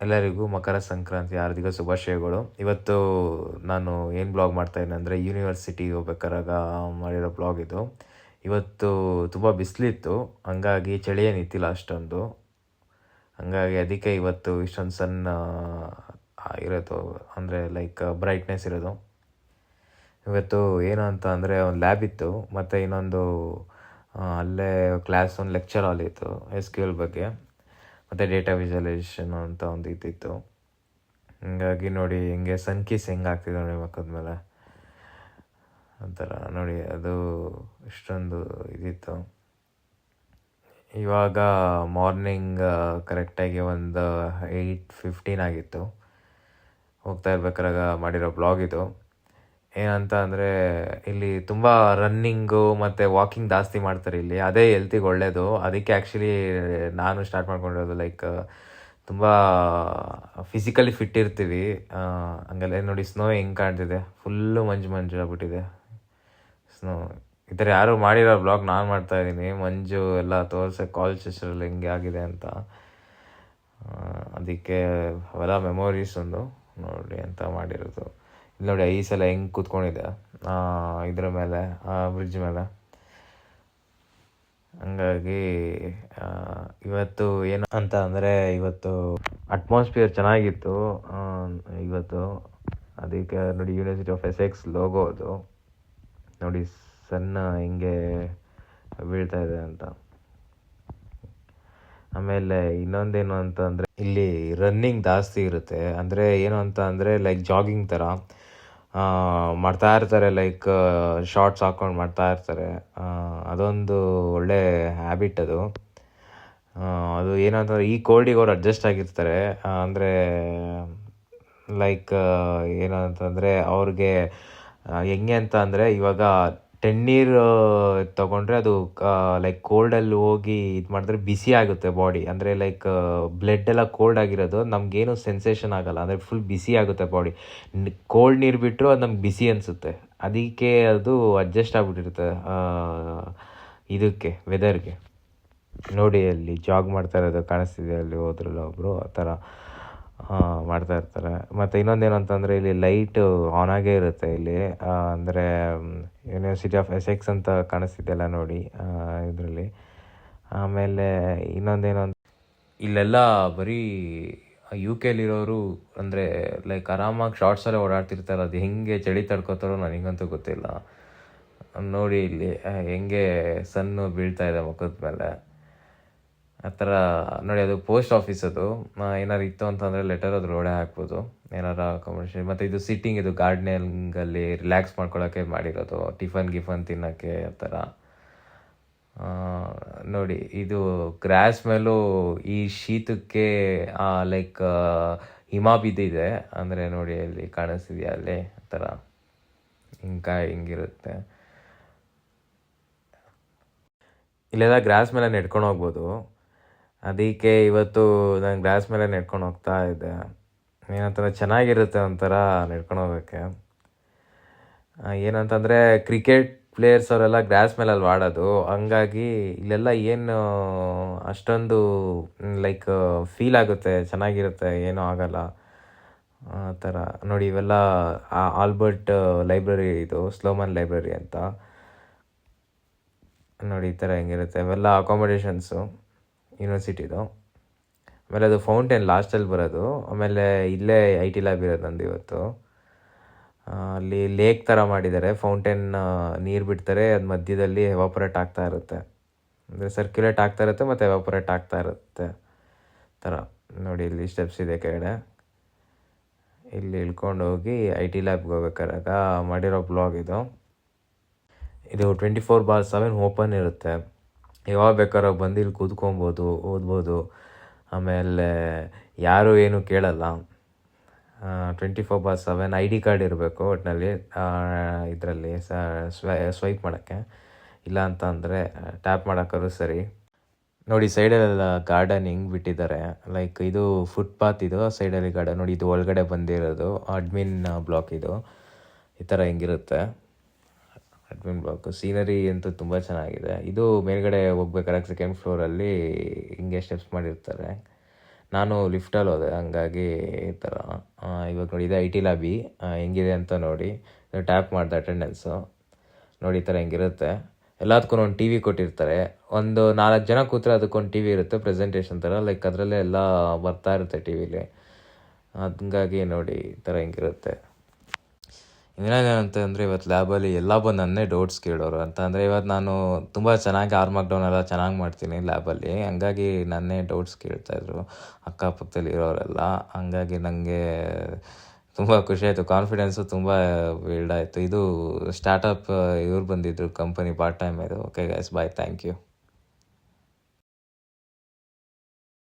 ಎಲ್ಲರಿಗೂ ಮಕರ ಸಂಕ್ರಾಂತಿ ಹಾರ್ದಿಕ ಶುಭಾಶಯಗಳು. ಇವತ್ತು ನಾನು ಏನು ಬ್ಲಾಗ್ ಮಾಡ್ತಾಯಿದ್ದೀನಿ ಅಂದರೆ ಯೂನಿವರ್ಸಿಟಿಗೆ ಹೋಗ್ಬೇಕಾರಾಗ ಮಾಡಿರೋ ಬ್ಲಾಗ್ ಇದು. ಇವತ್ತು ತುಂಬ ಬಿಸಿಲಿತ್ತು, ಹಂಗಾಗಿ ಚಳಿ ಏನಿತ್ತಿಲ್ಲ ಅಷ್ಟೊಂದು. ಹಂಗಾಗಿ ಅದಕ್ಕೆ ಇವತ್ತು ಇಷ್ಟೊಂದು ಸಣ್ಣ ಇರೋದು, ಅಂದರೆ ಲೈಕ್ ಬ್ರೈಟ್ನೆಸ್ ಇರೋದು. ಇವತ್ತು ಏನು ಅಂತ ಅಂದರೆ ಒಂದು ಲ್ಯಾಬ್ ಇತ್ತು, ಮತ್ತು ಇನ್ನೊಂದು ಅಲ್ಲೇ ಕ್ಲಾಸ್ ಒಂದು ಲೆಕ್ಚರ್ ಹಾಲ್ ಇತ್ತು SQL ಬಗ್ಗೆ, ಮತ್ತು ಡೇಟಾ ವಿಜುವಲೈಸೇಷನ್ ಅಂತ ಒಂದು ಇದ್ದಿತ್ತು. ಹಂಗಾಗಿ ನೋಡಿ ಹೆಂಗೆ ಸನ್ಕಿಸ್ ಹೆಂಗೆ ಆಗ್ತಿದೆ ನೋಡಿ ಮಕ್ಕದ ಮೇಲೆ, ಒಂಥರ ನೋಡಿ ಅದು ಇಷ್ಟೊಂದು ಇದಿತ್ತು. ಇವಾಗ ಮಾರ್ನಿಂಗ್ ಕರೆಕ್ಟಾಗಿ ಒಂದು 8:15 ಆಗಿತ್ತು. ಹೋಗ್ತಾ ಇರ್ಬೇಕಾರಾಗ ಮಾಡಿರೋ ಬ್ಲಾಗ್ ಇದು. ಏನಂತ ಅಂದರೆ ಇಲ್ಲಿ ತುಂಬ ರನ್ನಿಂಗು ಮತ್ತು ವಾಕಿಂಗ್ ಜಾಸ್ತಿ ಮಾಡ್ತಾರೆ ಇಲ್ಲಿ, ಅದೇ ಹೆಲ್ತಿಗೆ ಒಳ್ಳೆಯದು. ಅದಕ್ಕೆ ಆ್ಯಕ್ಚುಲಿ ನಾನು ಸ್ಟಾರ್ಟ್ ಮಾಡ್ಕೊಂಡಿರೋದು. ಲೈಕ್ ತುಂಬ ಫಿಸಿಕಲಿ ಫಿಟ್ ಇರ್ತೀವಿ. ಹಂಗೆಲ್ಲ ನೋಡಿ ಸ್ನೋ ಹೆಂಗೆ ಕಾಣ್ತಿದೆ, ಫುಲ್ಲು ಮಂಜು ಆಗ್ಬಿಟ್ಟಿದೆ ಸ್ನೋ. ಈ ಥರ ಯಾರು ಮಾಡಿರೋ ಬ್ಲಾಗ್ ನಾನು ಮಾಡ್ತಾಯಿದ್ದೀನಿ, ಮಂಜು ಎಲ್ಲ ತೋರ್ಸೋಕ್ಕೆ ಕಾಲೇಜಲ್ಲಿ ಹೆಂಗೆ ಆಗಿದೆ ಅಂತ. ಅದಕ್ಕೆ ಅವೆಲ್ಲ ಮೆಮೊರೀಸ್ ಒಂದು ನೋಡಿ ಅಂತ ಮಾಡಿರೋದು. ಇಲ್ಲಿ ನೋಡಿ ಐಸ್ ಎಲ್ಲ ಹೆಂಗೆ ಕೂತ್ಕೊಂಡಿದೆ ಇದ್ರ ಮೇಲೆ, ಬ್ರಿಡ್ಜ್ ಮೇಲೆ. ಹಂಗಾಗಿ ಇವತ್ತು ಏನು ಅಂತ ಅಂದರೆ ಇವತ್ತು ಅಟ್ಮಾಸ್ಫಿಯರ್ ಚೆನ್ನಾಗಿತ್ತು ಇವತ್ತು. ಅದಕ್ಕೆ ನೋಡಿ ಯೂನಿವರ್ಸಿಟಿ ಆಫ್ ಎಸೆಕ್ಸ್ ಲೋಗೋ ಅದು ನೋಡಿ ಸಣ್ಣ ಹಿಂಗೆ ಬೀಳ್ತಾ ಇದೆ ಅಂತ. ಆಮೇಲೆ ಇನ್ನೊಂದೇನು ಅಂತ ಅಂದರೆ ಇಲ್ಲಿ ರನ್ನಿಂಗ್ ಜಾಸ್ತಿ ಇರುತ್ತೆ. ಅಂದರೆ ಏನು ಅಂತ ಅಂದರೆ ಲೈಕ್ ಜಾಗಿಂಗ್ ಥರ ಮಾಡ್ತಾ ಇರ್ತಾರೆ, ಲೈಕ್ ಶಾರ್ಟ್ಸ್ ಹಾಕ್ಕೊಂಡು ಮಾಡ್ತಾ ಇರ್ತಾರೆ. ಅದೊಂದು ಒಳ್ಳೆ ಹ್ಯಾಬಿಟ್ ಅದು. ಅದು ಏನಂತಂದರೆ ಈ ಕೋಲ್ಡಿಗೆ ಅವ್ರು ಅಡ್ಜಸ್ಟ್ ಆಗಿರ್ತಾರೆ. ಅಂದರೆ ಲೈಕ್ ಏನಂತಂದರೆ ಅವ್ರಿಗೆ ಹೆಂಗೆ ಅಂತ ಅಂದರೆ ಇವಾಗ ತಣ್ಣೀರು ತೊಗೊಂಡ್ರೆ ಅದು ಲೈಕ್ ಕೋಲ್ಡಲ್ಲಿ ಹೋಗಿ ಇದು ಮಾಡಿದ್ರೆ ಬಿಸಿ ಆಗುತ್ತೆ ಬಾಡಿ. ಅಂದರೆ ಲೈಕ್ ಬ್ಲಡ್ ಎಲ್ಲ ಕೋಲ್ಡ್ ಆಗಿರೋದು ನಮಗೇನು ಸೆನ್ಸೇಷನ್ ಆಗೋಲ್ಲ, ಅಂದರೆ ಫುಲ್ ಬಿಸಿ ಆಗುತ್ತೆ ಬಾಡಿ. ಕೋಲ್ಡ್ ನೀರು ಬಿಟ್ಟರು ಅದು ನಮ್ಗೆ ಬಿಸಿ ಅನಿಸುತ್ತೆ. ಅದಕ್ಕೆ ಅದು ಅಡ್ಜಸ್ಟ್ ಆಗಿಬಿಟ್ಟಿರುತ್ತೆ ಇದಕ್ಕೆ, ವೆದರ್ಗೆ. ನೋಡಿ ಅಲ್ಲಿ ಜಾಗ್ ಮಾಡ್ತಾ ಇರೋದು ಕಾಣಿಸ್ತಿದೆ, ಅಲ್ಲಿ ಹೋದ್ರಲ್ಲ ಒಬ್ಬರು ಆ ಥರ ಮಾಡ್ತಾ ಇರ್ತಾರೆ. ಮತ್ತು ಇನ್ನೊಂದೇನು ಅಂತಂದರೆ ಇಲ್ಲಿ ಲೈಟು ಆನ್ ಆಗೇ ಇರುತ್ತೆ ಇಲ್ಲಿ. ಅಂದರೆ ಯೂನಿವರ್ಸಿಟಿ ಆಫ್ ಎಸೆಕ್ಸ್ ಅಂತ ಕಾಣಿಸ್ತಿದೆಯಲ್ಲ ನೋಡಿ ಇದರಲ್ಲಿ. ಆಮೇಲೆ ಇನ್ನೊಂದೇನು ಇಲ್ಲೆಲ್ಲ ಬರೀ UK ಲಿರೋರು ಅಂದರೆ ಲೈಕ್ ಆರಾಮಾಗಿ ಶಾರ್ಟ್ಸಲ್ಲೇ ಓಡಾಡ್ತಿರ್ತಾರೆ. ಅದು ಹೆಂಗೆ ಚಳಿ ತಡ್ಕೋತಾರೋ ನನಗಂತೂ ಗೊತ್ತಿಲ್ಲ. ನೋಡಿ ಇಲ್ಲಿ ಹೆಂಗೆ ಸನ್ನು ಬೀಳ್ತಾ ಇದೆ ಮುಖದ ಮೇಲೆ ಆ ಥರ ನೋಡಿ. ಅದು ಪೋಸ್ಟ್ ಆಫೀಸ್ ಅದು. ಏನಾರು ಇತ್ತು ಅಂತಂದರೆ ಲೆಟರ್ ಅದು ರೋಡೇ ಹಾಕ್ಬೋದು, ಏನಾರ ಕಮರ್ಷಿಯಲ್. ಮತ್ತು ಇದು ಸಿಟ್ಟಿಂಗ್, ಇದು ಗಾರ್ಡನಿಂಗಲ್ಲಿ ರಿಲ್ಯಾಕ್ಸ್ ಮಾಡ್ಕೊಳ್ಳೋಕ್ಕೆ ಮಾಡಿರೋದು, ಟಿಫನ್ ತಿನ್ನೋಕ್ಕೆ ಆ ಥರ. ನೋಡಿ ಇದು ಗ್ರಾಸ್ ಮೇಲೂ ಈ ಶೀತಕ್ಕೆ ಲೈಕ್ ಹಿಮ ಬಿದ್ದಿದೆ. ಅಂದರೆ ನೋಡಿ ಅಲ್ಲಿ ಕಾಣಿಸ್ತಿದೆಯಾ ಅಲ್ಲಿ ಆ ಥರ ಹಿಂಗಿರುತ್ತೆ. ಇಲ್ಲೆಲ್ಲ ಗ್ರಾಸ್ ಮೇಲೆ ನೆಡ್ಕೊಂಡು ಹೋಗ್ಬೋದು. ಅದಕ್ಕೆ ಇವತ್ತು ನಾನು ಗ್ರಾಸ್ ಮೇಲೆ ನೆಡ್ಕೊಂಡು ಹೋಗ್ತಾ ಇದ್ದೆ. ಏನಂತಂದರೆ ಚೆನ್ನಾಗಿರುತ್ತೆ ಒಂಥರ ನೆಡ್ಕೊಂಡು ಹೋಗೋಕ್ಕೆ. ಏನಂತಂದರೆ ಕ್ರಿಕೆಟ್ ಪ್ಲೇಯರ್ಸ್ ಅವರೆಲ್ಲ ಗ್ರಾಸ್ ಮೇಲೆ ಅಲ್ಲಿ ಆಡೋದು, ಹಂಗಾಗಿ ಇಲ್ಲೆಲ್ಲ ಏನು ಅಷ್ಟೊಂದು ಲೈಕ್ ಫೀಲ್ ಆಗುತ್ತೆ, ಚೆನ್ನಾಗಿರುತ್ತೆ, ಏನೂ ಆಗೋಲ್ಲ ಆ ಥರ. ನೋಡಿ ಇವೆಲ್ಲ ಆಲ್ಬರ್ಟ್ ಲೈಬ್ರರಿ, ಇದು ಸ್ಲೋಮನ್ ಲೈಬ್ರರಿ ಅಂತ. ನೋಡಿ ಈ ಥರ ಹೆಂಗಿರುತ್ತೆ, ಅವೆಲ್ಲ ಅಕಾಮಡೇಷನ್ಸು ಯೂನಿವರ್ಸಿಟಿದು. ಆಮೇಲೆ ಅದು ಫೌಂಟೇನ್ ಲಾಸ್ಟಲ್ಲಿ ಬರೋದು. ಆಮೇಲೆ ಇಲ್ಲೇ IT ಲ್ಯಾಬ್ ಇರೋದು ನಂದು ಇವತ್ತು. ಅಲ್ಲಿ ಲೇಕ್ ಥರ ಮಾಡಿದ್ದಾರೆ, ಫೌಂಟೇನ್ ನೀರು ಬಿಡ್ತಾರೆ, ಅದು ಮಧ್ಯದಲ್ಲಿ ಎವಾಪರೇಟ್ ಆಗ್ತಾ ಇರುತ್ತೆ. ಅಂದರೆ ಸರ್ಕ್ಯುಲೇಟ್ ಆಗ್ತಾ ಇರುತ್ತೆ ಮತ್ತು ಎವಾಪರೇಟ್ ಆಗ್ತಾ ಇರುತ್ತೆ ಥರ. ನೋಡಿ ಇಲ್ಲಿ ಸ್ಟೆಪ್ಸ್ ಇದೆ ಕೆಳಗಡೆ. ಇಲ್ಲಿ ಇಳ್ಕೊಂಡು ಹೋಗಿ IT ಲ್ಯಾಬ್ಗೆ ಹೋಗ್ಬೇಕಾರಾಗ ಮಾಡಿರೋ ಬ್ಲಾಗ್ ಇದು. ಇದು 24/7 ಓಪನ್ ಇರುತ್ತೆ. ಯಾವಾಗ ಬೇಕಾದ್ರೂ ಬಂದು ಇಲ್ಲಿ ಕೂತ್ಕೊಬೋದು, ಓದ್ಬೋದು. ಆಮೇಲೆ ಯಾರೂ ಏನೂ ಕೇಳಲ್ಲ. 24/7 ID ಕಾರ್ಡ್ ಇರಬೇಕು ಒಟ್ಟಿನಲ್ಲಿ ಇದರಲ್ಲಿ ಸ್ವೈಪ್ ಮಾಡೋಕ್ಕೆ. ಇಲ್ಲ ಅಂತ ಅಂದರೆ ಟ್ಯಾಪ್ ಮಾಡೋಕ್ಕಾದ್ರೂ ಸರಿ. ನೋಡಿ ಸೈಡಲ್ಲೆಲ್ಲ ಗಾರ್ಡನ್ ಹೆಂಗೆ ಬಿಟ್ಟಿದ್ದಾರೆ, ಲೈಕ್ ಇದು ಫುಟ್ಪಾತ್, ಇದು ಸೈಡಲ್ಲಿ ಗಾರ್ಡನ್. ನೋಡಿ ಇದು ಒಳಗಡೆ ಬಂದಿರೋದು ಅಡ್ಮಿನ್ ಬ್ಲಾಕ್. ಇದು ಈ ಥರ ಹೆಂಗಿರುತ್ತೆ ಅಡ್ಮಿನ್ ಬ್ಲಾಕ್. ಸೀನರಿ ಅಂತೂ ತುಂಬ ಚೆನ್ನಾಗಿದೆ. ಇದು ಮೇಲ್ಗಡೆ ಹೋಗ್ಬೇಕಾದ್ರೆ 2nd ಫ್ಲೋರಲ್ಲಿ ಹಿಂಗೆ ಸ್ಟೆಪ್ಸ್ ಮಾಡಿರ್ತಾರೆ. ನಾನು ಲಿಫ್ಟಲ್ಲಿ ಹೋದೆ, ಹಂಗಾಗಿ ಈ ಥರ ಇವಾಗ ನೋಡಿ ಇದೆ IT ಲಾಬಿ, ಹೆಂಗಿದೆ ಅಂತ ನೋಡಿ. ಟ್ಯಾಪ್ ಮಾಡಿದೆ ಅಟೆಂಡೆನ್ಸು, ನೋಡಿ ಈ ಥರ ಹೆಂಗಿರುತ್ತೆ. ಎಲ್ಲದಕ್ಕೂ ಒಂದು ಟಿ ವಿ ಕೊಟ್ಟಿರ್ತಾರೆ. ಒಂದು 4 ಜನ ಕೂತ್ರೆ ಅದಕ್ಕೊಂದು ಟಿ ವಿ ಇರುತ್ತೆ, ಪ್ರೆಸೆಂಟೇಷನ್ ಥರ. ಲೈಕ್ ಅದರಲ್ಲೇ ಎಲ್ಲ ಬರ್ತಾ ಇರುತ್ತೆ ಟಿ ವಿಲಿ. ಹಂಗಾಗಿ ನೋಡಿ ಈ ಥರ ಹೆಂಗಿರುತ್ತೆ. ಇನ್ನೇನಂತಂದರೆ ಇವತ್ತು ಲ್ಯಾಬಲ್ಲಿ ಎಲ್ಲ ಬಂದು ನನ್ನೇ ಡೌಟ್ಸ್ ಕೇಳೋರು. ಅಂತ ಅಂದರೆ ಇವತ್ತು ನಾನು ತುಂಬ ಚೆನ್ನಾಗಿ ಆರ್ಮಾಕ್ಡೌನ್ ಎಲ್ಲ ಚೆನ್ನಾಗಿ ಮಾಡ್ತೀನಿ ಲ್ಯಾಬಲ್ಲಿ, ಹಂಗಾಗಿ ನನ್ನೇ ಡೌಟ್ಸ್ ಕೇಳ್ತಾಯಿದ್ರು ಅಕ್ಕಪಕ್ಕದಲ್ಲಿ ಇರೋರೆಲ್ಲ. ಹಂಗಾಗಿ ನನಗೆ ತುಂಬ ಖುಷಿಯಾಯಿತು, ಕಾನ್ಫಿಡೆನ್ಸು ತುಂಬ ಬಿಲ್ಡ್ ಆಯಿತು. ಇದು ಸ್ಟಾರ್ಟಪ್ ಇವ್ರು ಬಂದಿದ್ದರು ಕಂಪನಿ ಪಾರ್ಟ್ ಟೈಮ್ ಇದು. Okay guys, bye, thank you.